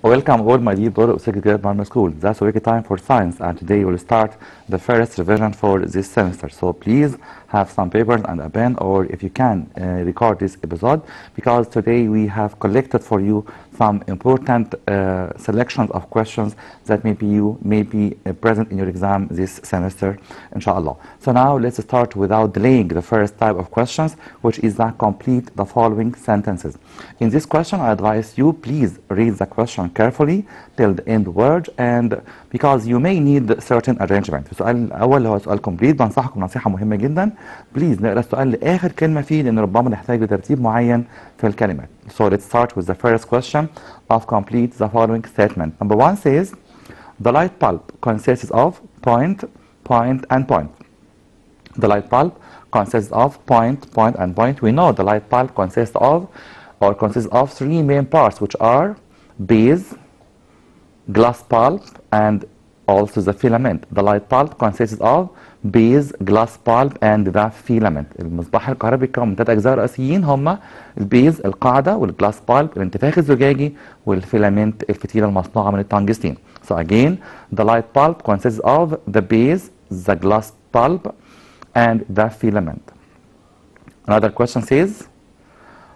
Welcome all my dear daughter of second grade primary school. That's week time for science, and today we'll start the first revision for this semester. So please have some papers and a pen, or if you can, record this episode, because today we have collected for you some important selections of questions that may be present in your exam this semester, inshallah. So now let's start without delaying the first type of questions, which is that complete the following sentences. In this question, I advise you please read the question carefully till the end word, and because you may need certain arrangement. السؤال الأول هو سؤال complete، بنصحكم نصيحة مهمة جدا، بليز نقرأ السؤال لآخر كلمة فيه لأن ربما نحتاج لترتيب معين في الكلمات. So let's start with the first question of complete the following statement. Number one says, the light bulb consists of point, point, and point. The light bulb consists of point, point, and point. We know the light bulb consists of three main parts, which are base, glass bulb, and also the filament. The light bulb consists of base, glass bulb, and the filament. المصباح الكهربي بيتكون من 3 أجزاء رئيسيين هما البيز القاعدة، والجلاس بالب الانتفاخ الزجاجي، والفيلامنت الفتيلة المصنوعة من التنجستين. So again, the light bulb consists of the base, the glass bulb, and the filament. Another question says,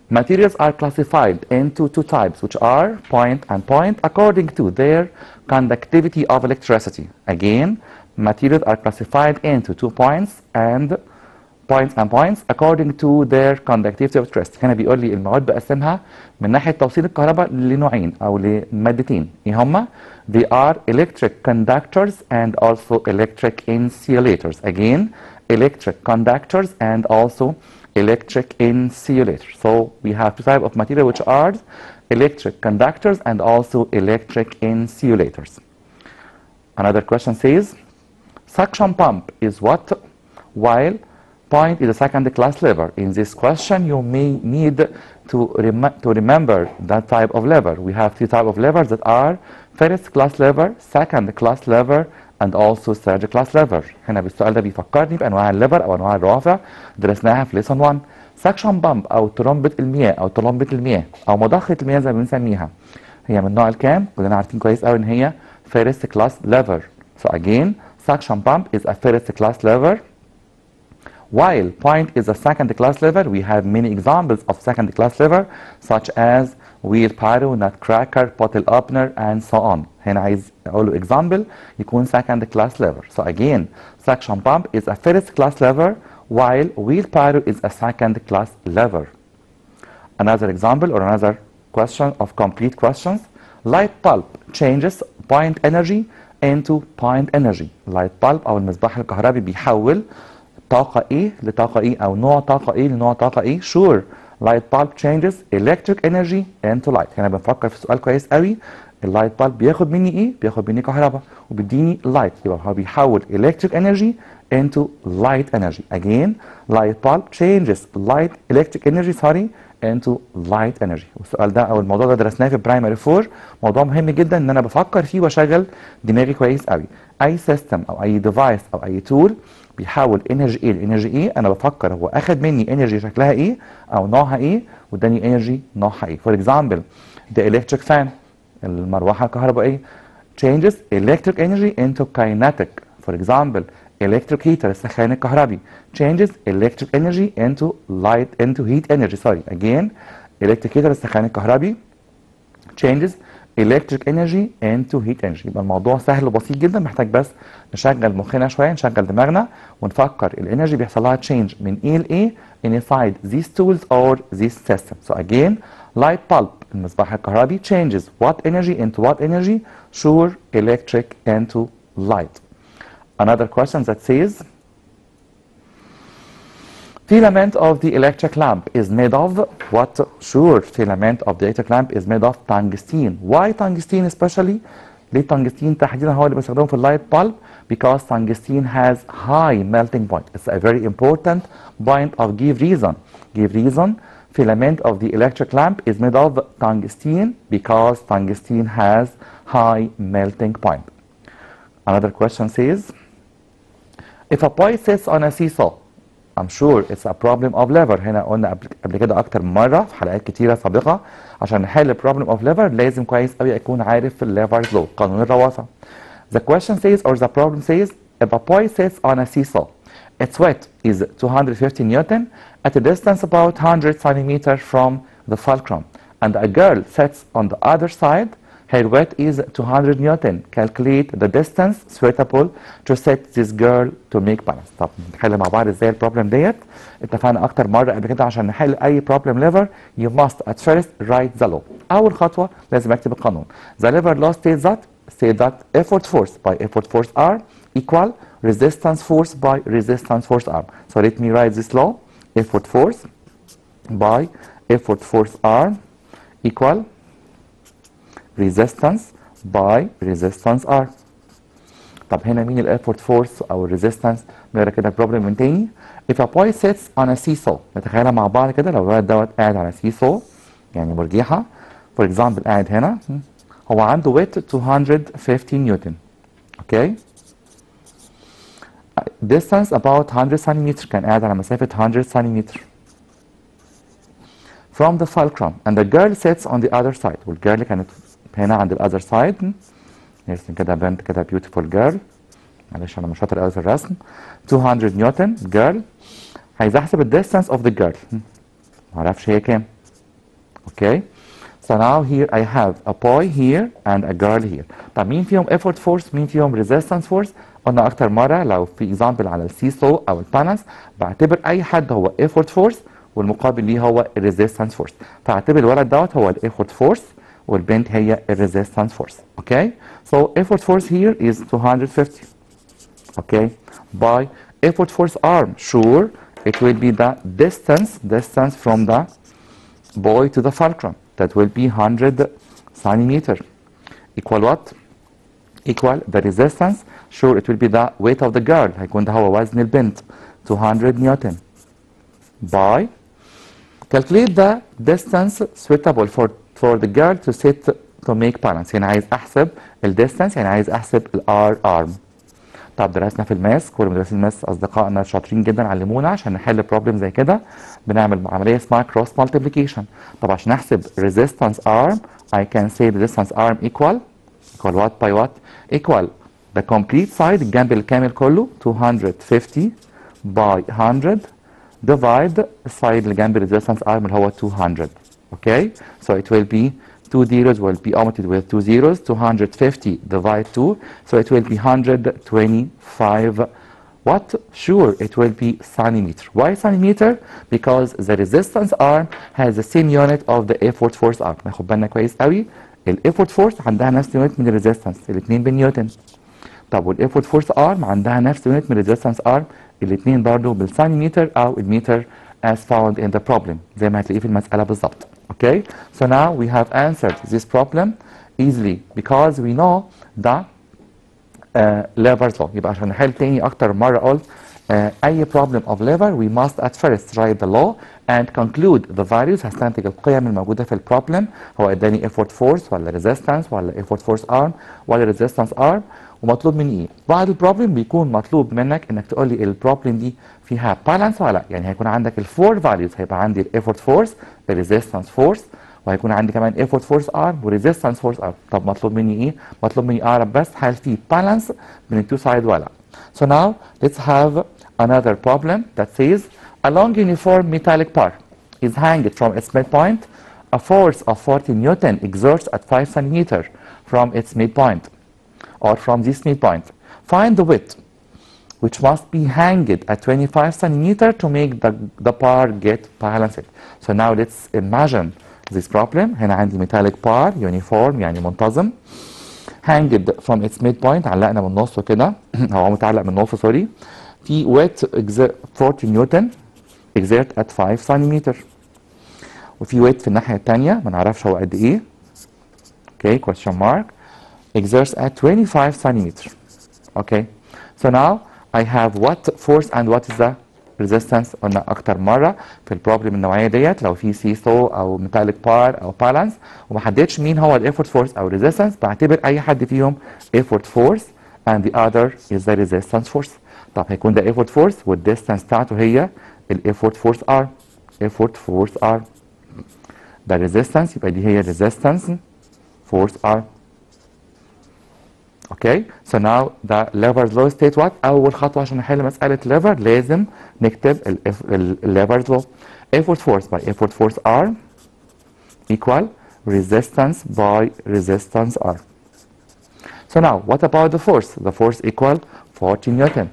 materials are classified into two types, which are point and point, according to their conductivity of electricity. Again, materials are classified into 2 points and points according to their conductivity of electricity. هنا بيقول لي المواد بقسمها من ناحية توصيل الكهرباء لنوعين أو لمادتين. إيه هما؟ They are electric conductors and also electric insulators. Again, electric conductors and also electric insulators. So we have two types of material, which are electric conductors and also electric insulators. Another question says, suction pump is what, while point is a second class lever? In this question, you may need to remember that type of lever. We have three types of levers that are first class lever, second class lever, and also third class lever. هنا بالسؤال ده بيفكرني بأنواع الليفر أو أنواع الروافع درسناها في lesson 1. suction pump أو طلمبة المياه أو طلمبة المياه أو مضخة المياه زي ما بنسميها، هي من نوع الكام؟ كلنا عارفين كويس قوي إن هي first class lever. So again, suction pump is a first class lever, while point is a second class lever. We have many examples of second class lever, such as wheelbarrow, nutcracker, bottle opener, and so on. هنا عايز أقول له example يكون second class lever. So again, suction pump is a first class lever, while wheelbarrow is a second class lever. Another example or another question of complete questions. Light bulb changes point energy into point energy. Light bulb أو المصباح الكهربي بيحول طاقة إيه لطاقة إيه أو نوع طاقة إيه لنوع طاقة إيه. Sure, light bulb changes electric energy into light. هنا بنفكر في السؤال كويس قوي. اللايت بالب بياخد مني إيه؟ بياخد مني كهرباء وبيديني light. يبقى هو بيحول electric energy into light energy. Again, light bulb changes electric energy into light energy. والسؤال ده أو الموضوع ده درسناه في برايمري 4. موضوع مهم جدا إن أنا بفكر فيه وأشغل دماغي كويس قوي. أي سيستم أو أي ديفايس أو أي تول بيحول انرجي ايه لانرجي ايه، انا بفكر هو اخد مني انرجي شكلها ايه او نوعها ايه واداني انرجي نوعها ايه. فور اكزامبل the electric fan المروحه الكهربائيه changes electric energy into kinetic. For example, electric heater السخان الكهربي changes electric energy into heat energy. Again, electric heater السخان الكهربي changes electric energy into heat energy. يبقى الموضوع سهل وبسيط جدا، محتاج بس نشغل مخنا شويه، نشغل دماغنا ونفكر الانرجي بيحصل لها change من ايه لايه inside these tools or this system. So again, light bulb المصباح الكهربي changes what energy into what energy? Sure, electric into light. Another question that says, filament of the electric lamp is made of what? Sure, filament of the electric lamp is made of tungsten. Why tungsten especially? ليه tungsten تحديدا هو اللي بنستخدمه في اللايت bulb? Because tungsten has high melting point. It's a very important point of give reason. Filament of the electric lamp is made of tungsten because tungsten has high melting point. Another question says, if a boy sits on a seesaw I'm sure it's a problem of lever. هنا قلنا قبل كده أكتر من مرة في حلقات كتيرة سابقة عشان نحل problem of lever لازم كويس قوي أكون عارف الليفرز law قانون الروافع. The question says or the problem says if a boy sits on a seesaw, its weight is 250 Newton at a distance about 100 centimeters from the fulcrum, and a girl sits on the other side. Her weight is 200 Newton. Calculate the distance suitable to set this girl to make balance. طب نحل مع بعض ازاي البروبلم ديت؟ اتفقنا اكتر مره قبل كده عشان نحل اي بروبلم ليفر you must at first write the law. اول خطوه لازم اكتب القانون. The lever law states that effort force by effort force R equal resistance force by resistance force R. So let me write this law. Effort force by effort force R equal resistance by resistance R. طب هنا مين الافورت فورس او الريزيستنس؟ نقرا كده البروبلم من تاني. If a boy sits on a seesaw، نتخيلها مع بعض كده لو الولد دوت قاعد على seesaw يعني مرجيحه فور اكزامبل قاعد هنا هو عنده ويت 250 نيوتن. اوكي؟ distance about 100 سنتيمتر كان قاعد على مسافه 100 سنتيمتر. From the fulcrum and the girl sits on the other side والجيرل كانت هنا عند الاذر سايد. نرسم كده بنت كده بيوتيفول جيرل. معلش انا مش شاطر قوي في الرسم. 200 نيوتن جيرل. عايز احسب الديستانس اوف ذا جيرل. معرفش هي كام. اوكي. So now here I have a boy here and a girl here. طب مين فيهم effort force مين فيهم resistance force؟ قلنا اكتر مره لو في اكزامبل على السيسو او البالانس بعتبر اي حد هو effort force والمقابل ليه هو الريزيستنس فورس. فاعتبر الولد دوت هو الايفورت فورس والبنت هي الريزيستنس فورس. اوكي؟ So effort force here is 250. Okay? By effort force arm, sure, it will be the distance from the boy to the fulcrum. That will be 100 centimeter. Equal what? Equal the resistance. Sure, it will be the weight of the girl. هيكون ده هو وزن البنت 200 نيوتن. By calculate the distance suitable for the girl to sit to make balance. يعني عايز احسب الديستانس يعني عايز احسب الار ارم. طب درسنا في الماس كل مدرسين الماس اصدقائنا شاطرين جدا علمونا عشان نحل بروبلم زي كده بنعمل عمليه اسمها كروس مالتيبليكيشن. طب عشان احسب resistance arm I can say resistance arm equal what by what? Equal the complete side الجنب الكامل كله 250 by 100 divide السايد اللي جنب resistance arm اللي هو 200. Okay? So it will be 2 zeros will be omitted with 2 zeros. 250 divide 2. So it will be 125 what? Sure, it will be centimeter. Why centimeter? Because the resistance arm has the same unit of the effort force arm. ناخد بالنا كويس قوي. الeffort force عندها نفس يونت من الريزيستنس الاثنين بالنيوتن. طب والeffort force arm عندها نفس يونت من الريزيستنس arm الاثنين برضه بالسنتيمتر او المتر as found in the problem زي ما هتلاقيه في المسألة بالظبط. Okay, so now we have answered this problem easily because we know the lever's law. يبقى عشان نحل تاني أكتر مرة قلت أي problem of lever we must at first write the law and conclude the values. هستنتج القيم الموجودة في البروبلم هو اداني effort force ولا resistance ولا effort force arm ولا resistance arm ومطلوب مني ايه. بعد البروبلم بيكون مطلوب منك انك تقول لي البروبلم دي فيها بالانس ولا لا. يعني هيكون عندك الفور فاليوز هيبقى عندي الايفورت فورس الريزيستنس فورس وهيكون عندي كمان ايفورت فورس ارم وريزيستنس فورس ارم. طب مطلوب مني ايه؟ مطلوب مني اعرف بس هل في بالانس بين التو سايد ولا لا. So now let's have another problem that says a long uniform metallic bar is hanged from its midpoint. A force of 40 Newton exerts at 5 centimeters from its midpoint or from this midpoint. Find the width which must be hanged at 25 centimeters to make the bar get balanced. So now let's imagine this problem. هنا عندي metallic bar uniform يعني منتظم hanged from its midpoint علقنا من نصه كده هو متعلق من نصه سوري في weight 40 نيوتن exert at 5 centimeters وفي weight في الناحية الثانية ما نعرفش هو قد ايه. Okay, question mark exerts at 25 centimeters. Okay, so now I have what force and what is the resistance. قلنا أكتر مرة في البروبلم النوعية ديت لو في سيسو أو metallic bar أو بالانس وما حددتش مين هو الeffort force أو resistance بعتبر أي حد فيهم effort force and the other is the resistance force. طب هيكون ده effort force والديستانس بتاعته هي الeffort force R. effort force R. ده resistance يبقى دي هي resistance force R. اوكي. so now the lever's law state what؟ اول خطوه عشان نحل مساله lever لازم نكتب lever's law. effort force by effort force R equal resistance by resistance R. so now what about the force? The force equal 40 Newton.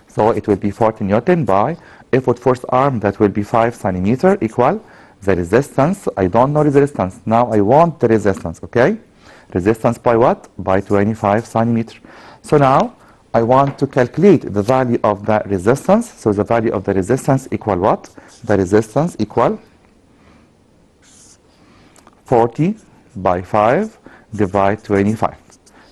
So it will be 40 Newton by effort force arm that will be 5 centimeter equal the resistance. I don't know resistance. Now I want the resistance, okay? Resistance by what? By 25 centimeter. So now I want to calculate the value of the resistance. So the value of the resistance equal what? The resistance equal 40 by 5 divide 25.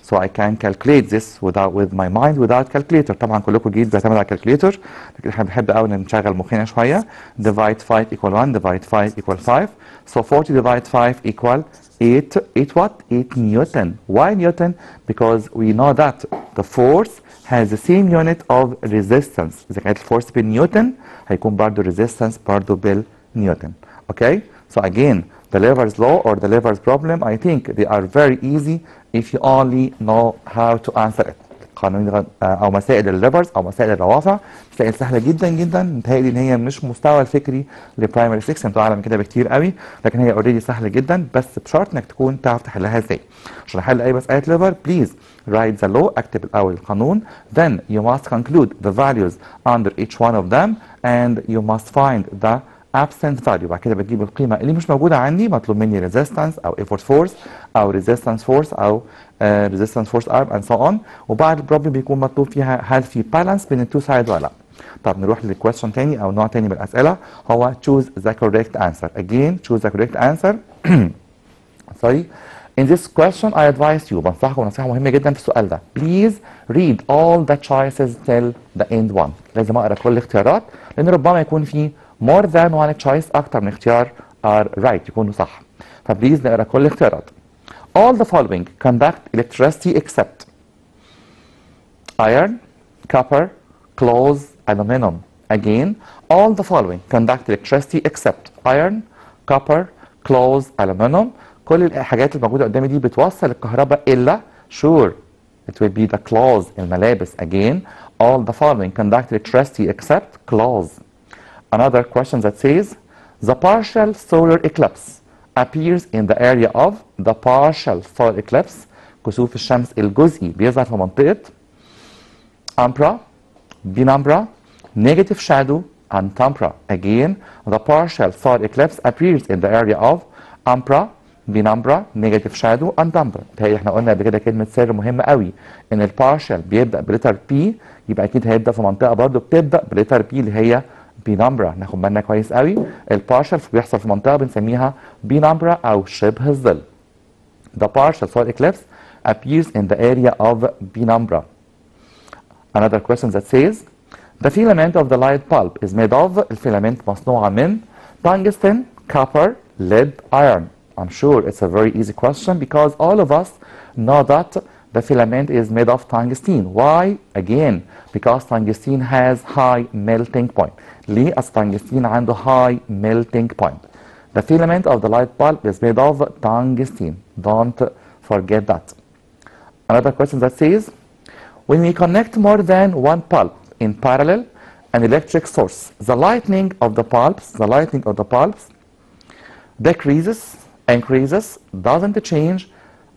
So I can calculate this with my mind without calculator. طبعا كلكم جيد بيعتمد على الكالكوليتر، لكن احنا بنحب قوي نشغل مخنا شويه. Divide 5 equal 1 divide 5 equal 5. So 40 divide 5 equal 8 what? 8 Newton. Why Newton? Because we know that the force has the same unit of resistance. إذا كانت الفورس بالنيوتن هيكون برضه resistance برضه بالنيوتن. Okay? So again the lever's law or the lever's problem, I think they are very easy if you only know how to answer it. قانون او مسائل الليفرز او مسائل الروافع مسائل سهله جدا جدا، متهيألي ان هي مش مستوى الفكري لبرايمري 6، انتوا اعلى من كده بكتير قوي، لكن هي اوريدي سهله جدا، بس بشرط انك تكون تعرف تحلها ازاي. عشان احل اي مساله ليفر بليز write the law، اكتب الاول القانون، then you must conclude the values under each one of them and you must find the absent value. بعد كده بجيب القيمه اللي مش موجوده عندي، مطلوب مني resistance او effort force او resistance force او resistance force arm and so on، وبعد البروبلم بيكون مطلوب فيها هل في بالانس بين التو سايد ولا لا. طب نروح للكويستشن تاني او نوع تاني من الاسئله، هو choose the correct answer. Again choose the correct answer. sorry. In this question I advise you، بنصحكم نصيحه مهمه جدا في السؤال ده. Please read all the choices till the end one. لازم اقرا كل الاختيارات لان ربما يكون في more than one choice، اكتر من اختيار are right يكونوا صح. فبليز نقرا كل الاختيارات. All the following conduct electricity except iron, copper, clothes, aluminum. Again, all the following conduct electricity except iron, copper, clothes, aluminum. كل الحاجات الموجودة قدامي دي بتوصل الكهرباء إلا sure it will be the clothes الملابس. Again, all the following conduct electricity except clothes. Another question that says the partial solar eclipse appears in the area of the partial solar eclipse. كسوف الشمس الجزئي بيظهر في منطقة umbra, penumbra, negative shadow and penumbra. Again, the partial solar eclipse appears in the area of umbra, penumbra, negative shadow and penumbra. هي احنا قلنا قبل كده كلمة سر مهمة قوي، ان البارشال بيبدأ بلتر بي، يبقى اكيد هيبدأ في منطقة برضه بتبدأ بلتر بي اللي هي بينمبرا. ناخد بالنا كويس قوي، البارشال بيحصل في منطقه بنسميها بينمبرا او شبه الظل. The partial solar eclipse appears in the area of penumbra. Another question that says the filament of the light bulb is made of. الفيلامنت مصنوعه من tungsten, copper, lead, iron. I'm sure it's a very easy question because all of us know that the filament is made of tungsten. Why? Again, because tungsten has high melting point. ليه؟ أصل tungsten عنده high melting point. The filament of the light bulb is made of tungsten. Don't forget that. Another question that says, when we connect more than one bulb in parallel, an electric source, the lightning of the bulbs decreases, increases, doesn't change,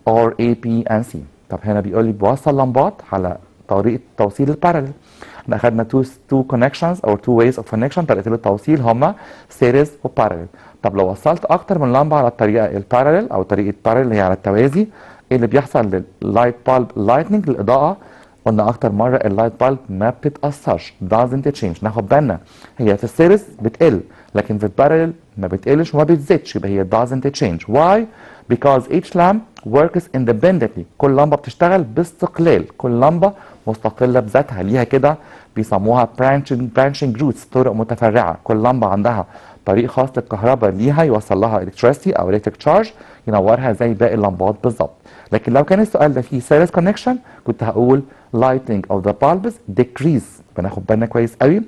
or A, B, and C. طب هنا بيقول لي بوصل لمبات على طريقة توصيل البارالل. احنا اخدنا two connections or two ways of connection، طريقتين التوصيل هما series و parallel. طب لو وصلت أكتر من لمبة على الطريقة البارالل أو طريقة parallel اللي هي على التوازي، ايه اللي بيحصل لللايت بالب لايتنج للإضاءة؟ قلنا أكتر مرة اللايت بالب ما بتتأثرش doesn't change. ناخد بالنا هي في السيريز بتقل، لكن في البارالل ما بتقلش وما بتزيدش، يبقى هي doesn't change. Why? Because each lamp works independently. كل لمبة بتشتغل باستقلال، كل لمبة مستقلة بذاتها، ليها كده بيسموها branching routes، طرق متفرعة. كل لمبة عندها طريق خاص للكهرباء ليها يوصل لها electricity او electric charge ينورها زي باقي اللمبات بالظبط. لكن لو كان السؤال ده فيه series connection كنت هقول lighting of the bulbs decrease. فناخد بالنا كويس قوي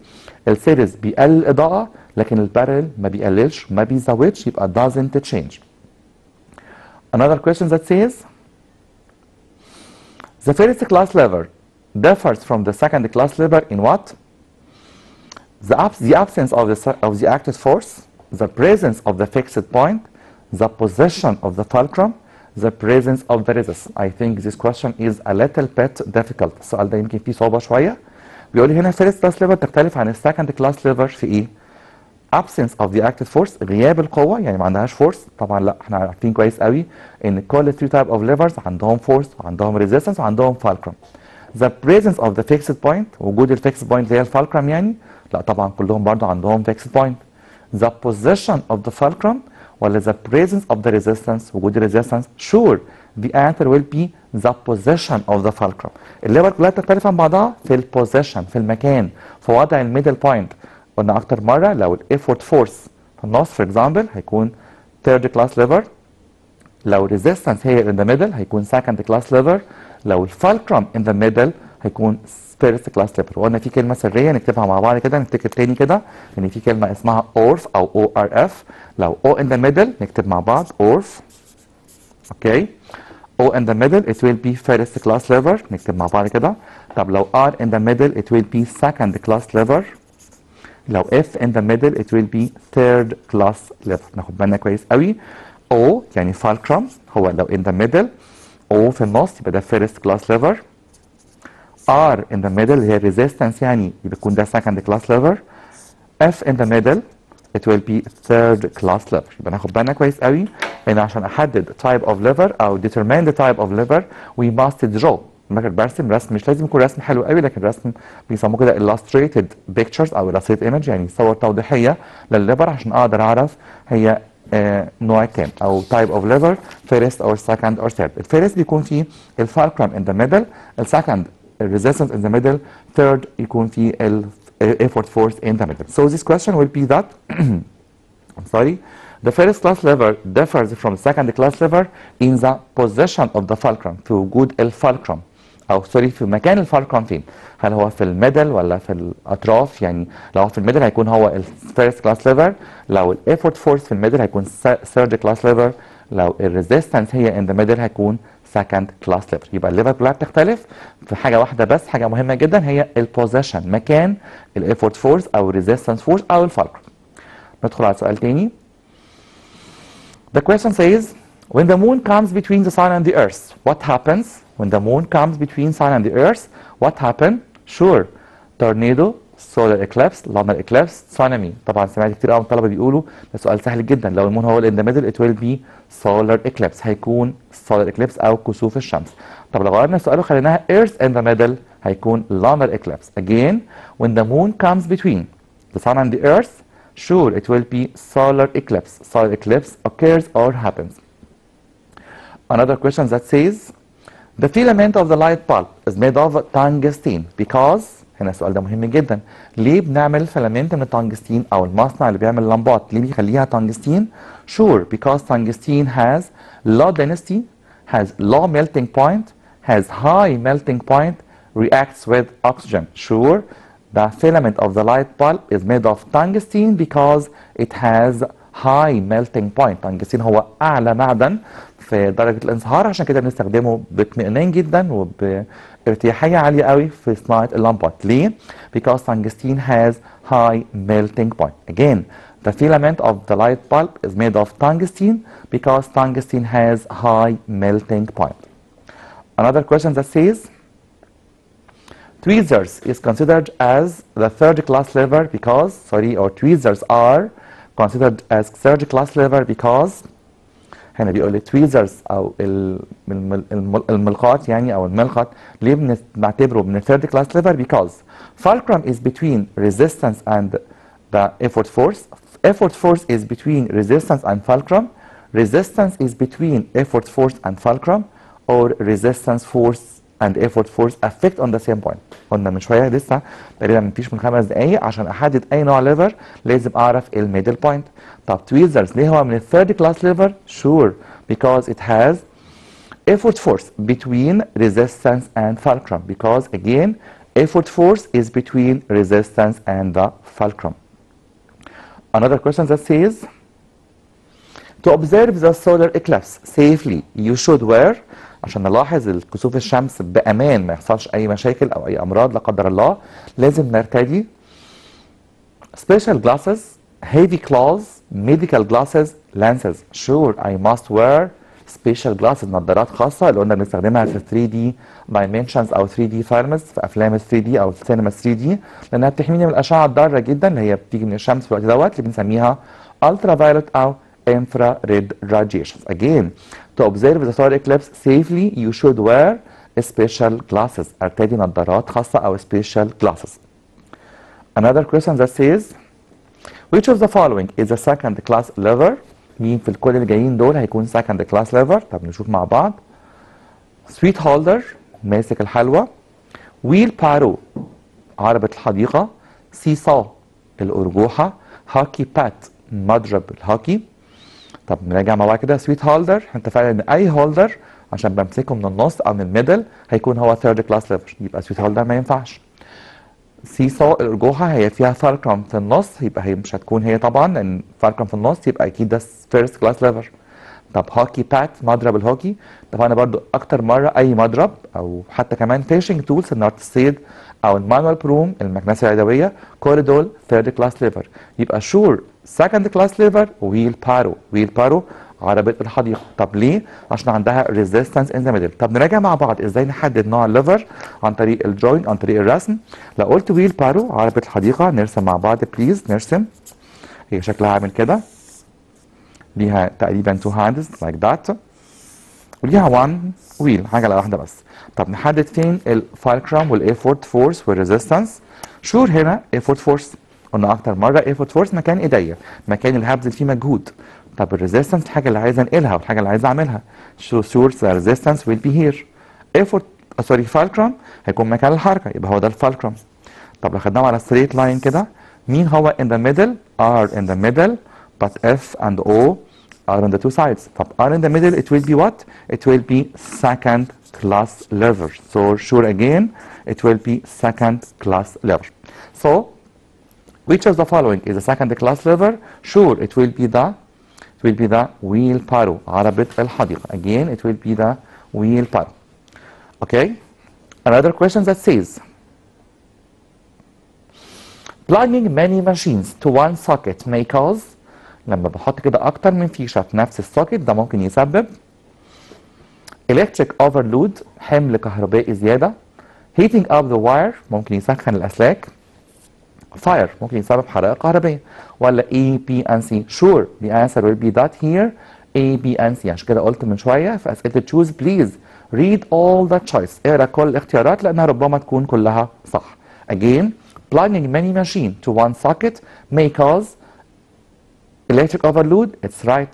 السيريز بيقلل الاضاءه لكن البارل ما بيقللش ما بيزودش يبقى doesn't change. Another question that says the first class lever differs from the second class lever in what? The absence of the active force, the presence of the fixed point, the position of the fulcrum, the presence of the resistance. I think this question is a little bit difficult. السؤال ده يمكن فيه صعوبة شوية. بيقول لي هنا first class lever تختلف عن second class lever في ايه؟ absence of the active force غياب القوة يعني ما عندهاش فورس. طبعا لا احنا عارفين كويس قوي ان كل 3 type of levers عندهم فورس وعندهم resistance وعندهم fulcrum. The presence of the fixed point وجود الفيكسد بوينت اللي هي الفالكرم يعني لا طبعا كلهم برضو عندهم fixed point. The position of the fulcrum ولا the presence of the resistance وجود الريزيستنس. Sure the answer will be the position of the fulcrum. الليفر كلها تختلف عن بعضها في البوزيشن في المكان في وضع الميدل بوينت. قلنا اكتر مره لو الافورت فورس في النص فور اكزامبل هيكون ثيرد كلاس ليفر، لو ريزيستنس هي ان ذا ميدل هيكون سكند كلاس ليفر، لو الفالكرم ان ذا ميدل هيكون فيرست كلاس ليفر. وقلنا في كلمه سريه نكتبها مع بعض كده، نفتكر تاني كده ان في كلمه اسمها اورف او او ار اف. لو او ان ذا ميدل نكتب مع بعض اورف. اوكي، O in the middle it will be first class lever نكتب مع بعض كده. طب لو R in the middle it will be second class lever. لو F in the middle it will be third class lever. ناخد بالنا كويس قوي. O يعني fulcrum هو لو in the middle، O في النص يبقى ده first class lever. R in the middle هي resistance يعني بيكون ده second class lever. F in the middle it will be third class lever. يبقى ناخد بالنا كويس قوي ان عشان احدد type of lever او determine the type of lever we must draw. لما برسم رسم مش لازم يكون رسم حلو قوي، لكن رسم بيسموه كده illustrated pictures او illustrated image يعني صور توضيحيه للليفر عشان اقدر اعرف هي نوع كام او type of lever first or second or third. الفيرست بيكون فيه الفالكرم in the middle، السكند resistance in the middle، third يكون فيه effort force in the middle. So this question will be that I'm sorry, the first class lever differs from the second class lever in the position of the fulcrum. في وجود الفالكرم او سوري في مكان الفالكرم فين؟ هل هو في الميدل ولا في الاطراف؟ يعني لو هو في الميدل هيكون هو الفيرست كلاس ليفر، لو الايفورت فورس في الميدل هيكون ثيرد كلاس ليفر، لو الريزيستنس هي ان ذا ميدل هيكون سكند كلاس ليفر. يبقى الليفر كلها بتختلف في حاجه واحده بس، حاجه مهمه جدا هي البوزيشن، مكان الايفورت فورس او الريزيستنس فورس او الفالكرم. ندخل على سؤال تاني. The question says, when the moon comes between the sun and the earth, what happens? When the moon comes between sun and the earth, what happens? Sure, tornado, solar eclipse, lunar eclipse, tsunami. طبعا سمعت كتير قوي من الطلبه بيقولوا ده سؤال سهل جدا، لو المون هو in the middle it will be solar eclipse، هيكون solar eclipse او كسوف الشمس. طب لو غيرنا السؤال وخليناها earth in the middle هيكون lunar eclipse. Again, when the moon comes between the sun and the earth, sure, it will be solar eclipse. Solar eclipse occurs or happens. Another question that says, the filament of the light bulb is made of tungsten because هنا السؤال ده مهم جدا. ليه بنعمل فيلامنت من التنجستين او المصنع اللي بيعمل لمبات ليه بيخليها تنجستين؟ Sure, because tungsten has low density, has low melting point, has high melting point, reacts with oxygen. Sure, the filament of the light bulb is made of tungsten because it has high melting point. tungsten هو أعلى معدن في درجة الانصهار، عشان كده بنستخدمه باطمئنان جدا وبارتياحية عالية قوي في صناعة اللمبات. ليه؟ Because tungsten has high melting point. Again, the filament of the light bulb is made of tungsten because tungsten has high melting point. Another question that says, tweezers is considered as the third class lever because, or tweezers are considered as third class lever because هنا بيقول لي tweezers او الملقاط يعني او الملقط ليه بنعتبره من third class lever because fulcrum is between resistance and the effort force. Effort force is between resistance and fulcrum. Resistance is between effort force and fulcrum, or resistance force and effort force affect on the same point. قلنا من شويه لسه تقريبا مفيش من 5 دقايق عشان احدد اي نوع ليفر لازم اعرف الميدل بوينت. طب تويزرز ليه هو من الثيرد كلاس ليفر؟ sure because it has effort force between resistance and fulcrum, because again effort force is between resistance and the fulcrum. Another question that says to observe the solar eclipse safely you should wear. عشان نلاحظ كسوف الشمس بأمان ما يحصلش أي مشاكل أو أي أمراض لا قدر الله لازم نرتدي special glasses, heavy claws, medical glasses, lenses. Sure I must wear special glasses نظارات خاصة اللي قلنا بنستخدمها في 3D dimensions أو 3D films في أفلام 3D أو سينما 3D لأنها بتحميني من الأشعة الضارة جدا اللي هي بتيجي من الشمس في الوقت دوت اللي بنسميها ultraviolet أو infrared radiations. Again, to observe the solar eclipse safely, you should wear special glasses. ارتدي نظارات خاصة أو special glasses. Another question that says, which of the following is a second class lever? مين في الكل اللي جايين دول هيكون second class lever؟ طب نشوف مع بعض. sweet holder ماسك الحلوى. wheel barrow عربة الحديقة. seesaw الأرجوحة. hockey bat مضرب الهوكي. طب نراجع مع بعض كده. سويت هولدر انت فعلا ان اي هولدر عشان بمسكه من النص او من الميدل هيكون هو ثيرد كلاس ليفر يبقى سويت هولدر ما ينفعش. سيسو الارجوحه هي فيها فالكرم في النص يبقى هي مش هتكون هي طبعا لان فالكرم في النص يبقى اكيد ده فيرست كلاس ليفر. طب هوكي بات مضرب الهوكي اتفقنا برضو اكتر مره اي مضرب او حتى كمان فيشنج تولز سناره الصيد او المانوال بروم المكنسه اليدويه كل دول ثيرد كلاس ليفر يبقى شور سكند كلاس ليفر ويل بارو عربة الحديقة. طب ليه؟ عشان عندها ريزيستنس ان ذا ميدل. طب نراجع مع بعض ازاي نحدد نوع الليفر عن طريق الجوين عن طريق الرسم. لو قلت ويل بارو عربة الحديقة نرسم مع بعض بليز نرسم. هي شكلها عامل كده ليها تقريبا 2 هاندز لايك ذات وليها 1 ويل عجلة واحدة بس. طب نحدد فين الفالكرم والايفورت فورس والريزيستنس. شور هنا ايفورت فورس قلنا اكتر مره ايفورت فورس مكان ايديا مكان اللي هبذل فيه مجهود. طب الريزيستنس الحاجه اللي عايز انقلها والحاجه اللي عايز اعملها. شورس ريزيستنس ويل بي هير. ايفورت سوري فالكرم هيكون مكان الحركه يبقى هو ده الفالكرم. طب لو خدناهم على ستريت لاين كده مين هو in the middle R in the middle but F and O are on the two sides. طب R in the middle it will be what? It will be second class lever. So sure again it will be second class lever. So which of the following is a second class lever? Sure it will be the wheelbarrow عربة الحديقة. Again it will be the wheelbarrow. Okay. Another question that says plugging many machines to one socket may cause. لما بحط كده اكتر من فيشه في نفس السوكت ده ممكن يسبب electric overload حمل كهربائي زياده. heating up the wire ممكن يسخن الاسلاك. fire ممكن يسبب حرائق كهربائيه. ولا A B and C. Sure the answer will be that here A B and C. عشان كده قلت من شويه في اسئله choose please read all the choice اقرا كل الاختيارات لانها ربما تكون كلها صح. Again plugging many machine to one socket may cause electric overload. It's right.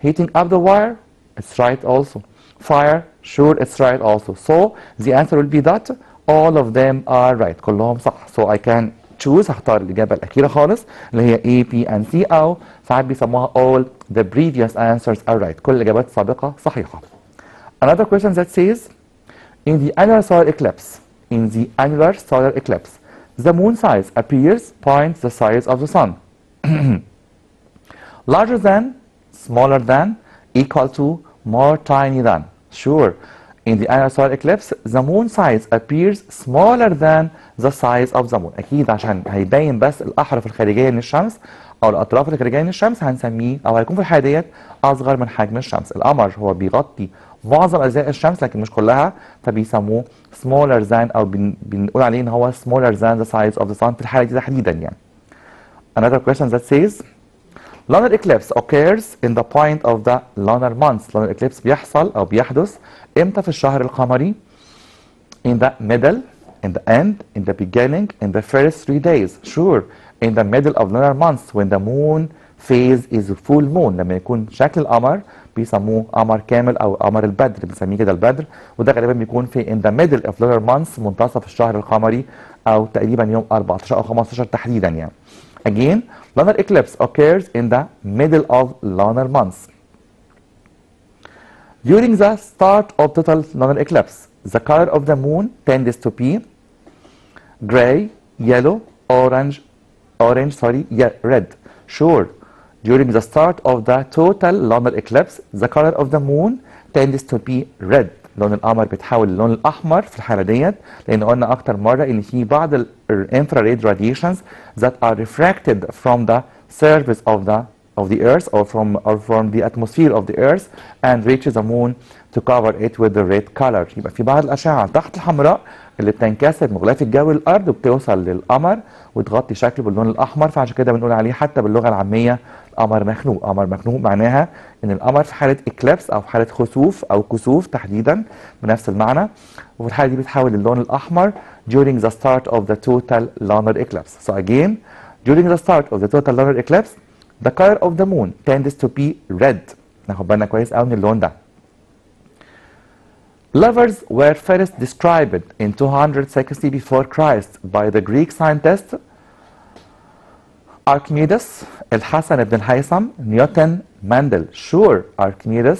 Heating up the wire. It's right also. Fire. Sure it's right also. So the answer will be that all of them are right. كلهم صح. So I can choose هختار الإجابة الأخيرة خالص اللي هي A, B and C أو ساعات بيسموها all the previous answers are right. كل الإجابات السابقة صحيحة. Another question that says in the annular solar eclipse the moon size appears point the size of the sun. Larger than, smaller than, equal to, more tiny than. Sure. In the annular solar eclipse, the moon size appears smaller than the size of the moon. أكيد عشان هيبين بس الأحرف الخارجية من الشمس أو الأطراف الخارجية من الشمس هنسميه أو هيكون في الحالة ديت أصغر من حجم الشمس. القمر هو بيغطي معظم أجزاء الشمس لكن مش كلها فبيسموه smaller than أو بنقول عليه إن هو smaller than the size of the sun في الحالة دي تحديدا يعني. Another question that says lunar eclipse occurs in the point of the lunar month. lunar eclipse بيحصل أو بيحدث إمتى في الشهر القمري؟ in the middle, in the end, in the beginning, in the first 3 days. Sure, in the middle of lunar month when the moon phase is full moon. لما يكون شكل القمر بيسموه قمر كامل او قمر البدر، بنسميه كده البدر، وده غالبا بيكون في in the middle of lunar months، منتصف الشهر القمري، او تقريبا يوم 14 او 15 تحديدا يعني. Again, lunar eclipse occurs in the middle of lunar months. During the start of total lunar eclipse, the color of the moon tends to be gray, yellow, red. Sure. During the start of the total lunar eclipse, the color of the moon tends to be red. لون القمر بيتحول للون الأحمر في الحالة ديت، لأن قلنا أكتر مرة إن في بعض infrared radiations that are refracted from the surface of the earth or from the atmosphere of the earth and reaches the moon to cover it with the red color. يبقى في بعض الأشعة تحت الحمراء اللي بتنكسر من غلاف الجو الأرض وبتوصل للقمر وتغطي شكله باللون الأحمر، فعشان كده بنقول عليه حتى باللغة العامية قمر مخنوق. قمر مخنوق معناها ان القمر في حاله اكليبس او في حاله خسوف او كسوف تحديدا بنفس المعنى، وفي الحاله دي بيتحول للون الاحمر during the start of the total lunar eclipse. So again, during the start of the total lunar eclipse, the color of the moon tends to be red. ناخد بالنا كويس قوي من اللون ده. Lovers were first described in 260 before Christ by the Greek scientist Archimedes, الحسن بن الهيثم, نيوتن, مندل. Sure, Archimedes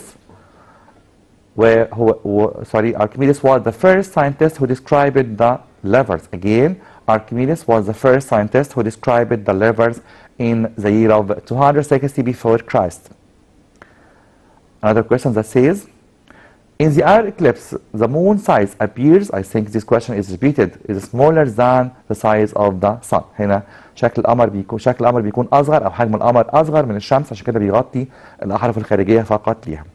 Archimedes was the first scientist who described the levers. Again, Archimedes was the first scientist who described the levers in the year of 260 before Christ. Another question that says, in the hour eclipse, the moon size appears, I think this question is repeated, is smaller than the size of the sun. هنا شكل القمر بيكون أصغر أو حجم القمر أصغر من الشمس، عشان كده بيغطي الأحرف الخارجية فقط ليها.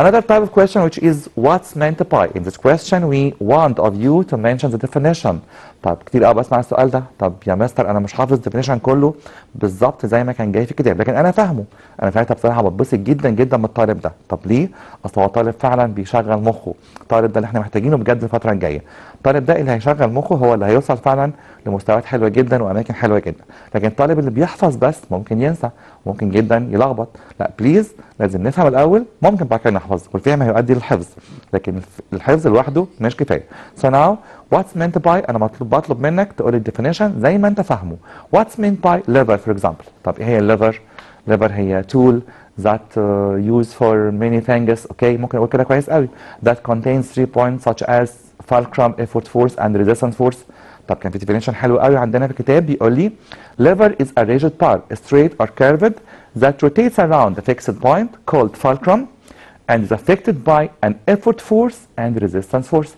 Another type of question which is what's meant by. In this question we want of you to mention the definition. طب كتير قوي بسمع السؤال ده، طب يا مستر انا مش حافظ definition كله بالظبط زي ما كان جاي في الكتاب، لكن انا فاهمه. انا ساعتها بصراحه بتبسط جدا جدا من الطالب ده. طب ليه؟ اصل هو طالب فعلا بيشغل مخه، الطالب ده اللي احنا محتاجينه بجد الفتره الجايه. الطالب ده اللي هيشغل مخه هو اللي هيوصل فعلا لمستويات حلوه جدا واماكن حلوه جدا، لكن الطالب اللي بيحفظ بس ممكن ينسى، ممكن جدا يلخبط. لا بليز لازم نفهم الاول، ممكن بعد كده نحفظ، والفهم هيؤدي للحفظ، لكن الحفظ لوحده مش كفايه. So now what's meant by، انا بطلب منك تقول الديفينيشن زي ما انت فاهمه. What's meant by lever for example. طب ايه هي الليفر؟ lever هي tool that used for many things. اوكي ممكن اقول كده كويس قوي. That contains 3 points such as fulcrum, effort force and resistance force. طب كان في definition حلو قوي عندنا في الكتاب بيقول لي lever is a rigid bar straight or curved that rotates around a fixed point called fulcrum and is affected by an effort force and resistance force.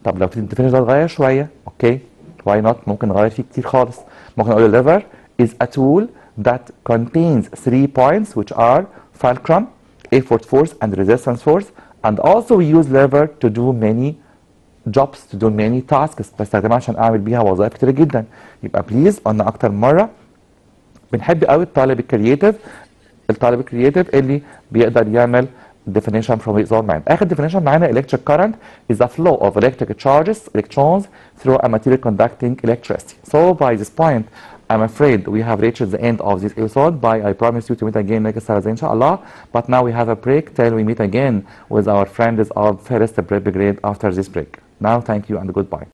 طب لو الديفينيشن ده اتغير شويه اوكي واي نوت، ممكن نغير فيه كتير خالص. ممكن اقول lever is a tool that contains 3 points which are fulcrum, effort force and resistance force, and also we use lever to do many jobs, to do many tasks. بستخدمها عشان اعمل بيها وظائف كتير جدا. يبقى بليز قلنا اكتر مره بنحب قوي الطالب الكرييتيف اللي بيقدر يعمل definition from his own mind. آخر definition معانا electric current is the flow of electric charges, electrons through a material conducting electricity. So by this point, I'm afraid we have reached the end of this episode. I promise you to meet again next Thursday, inshallah. But now we have a break till we meet again with our friends of first prep grade after this break. Now, thank you and goodbye.